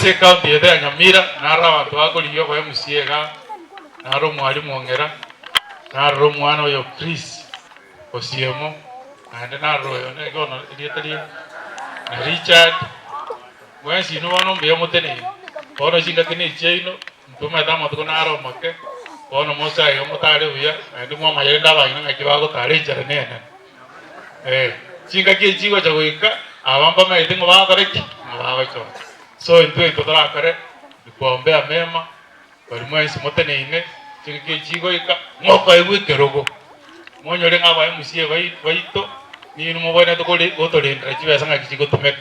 ase county ya Nyamira nara abantu bakoliyo kwa MCA ga naro mwalimu ongera naro mwana oyo Chris Osiemo ande naro yo ne gono lietali na Richard mwesi no wano mbe mutene ono singa kini cheino ntuma dama to naro make ono mosa yo mutale uya ande mwa mayenda ba ina kibago tare jare ne singa ke jigo jagoika abamba maite ngo ba kareki ngo cho so into toda kare kuombea mema bali mwesi mutene ine singa ke jigo ika ngoko ebukerogo monyore ngaba MCA baito ni mubona to kole otolendra chiba sanga kijigo tumeka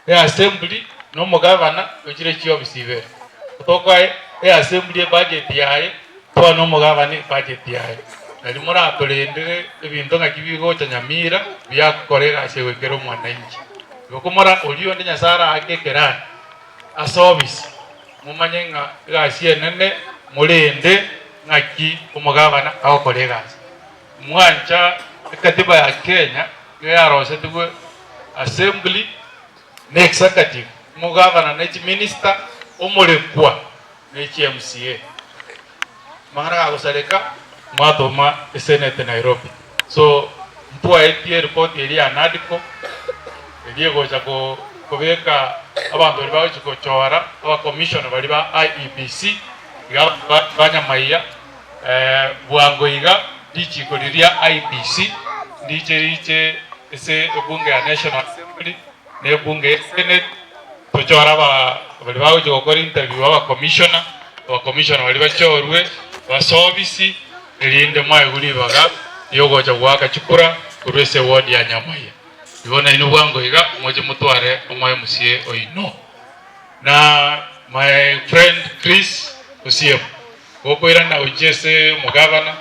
assembly no mugavana ukire chiyo bisibe kutoka assembly budget yaye to no mugavana budget yaye ali mura atolendere ebintu ngakibigo cha Nyamira byakorera asewekero mwananchi gokomara oliyo ndi nyasara akekera a service mumanyenga gasie nene mulende ngaki umugavana akokorera mwancha katiba ya Kenya yarose tugwe assembly ne executive mugavana ne minister omulekwa ne MCA mara agosaleka mwatoma senate Nairobi so mpua etie report eli anadiko eli gocha ko kobeka abantu bali bawo chikochora aba commission bali ba Iebc ga Nyamaiya bwangoiga dichiko liria IEBC ndiche ese bunge ya National Assembly ne bunge Senate tochora bali bawo chikokora interview aba commissioner bali bachorwe ba service elinde mwaye gulibaga yogocha gwaka chikura kurwese ward ya Nyamaiya ibona ino bwangoiga moje mutware omwaye MCA oino na my friend Chris Osiemo okoira na ujese mugavana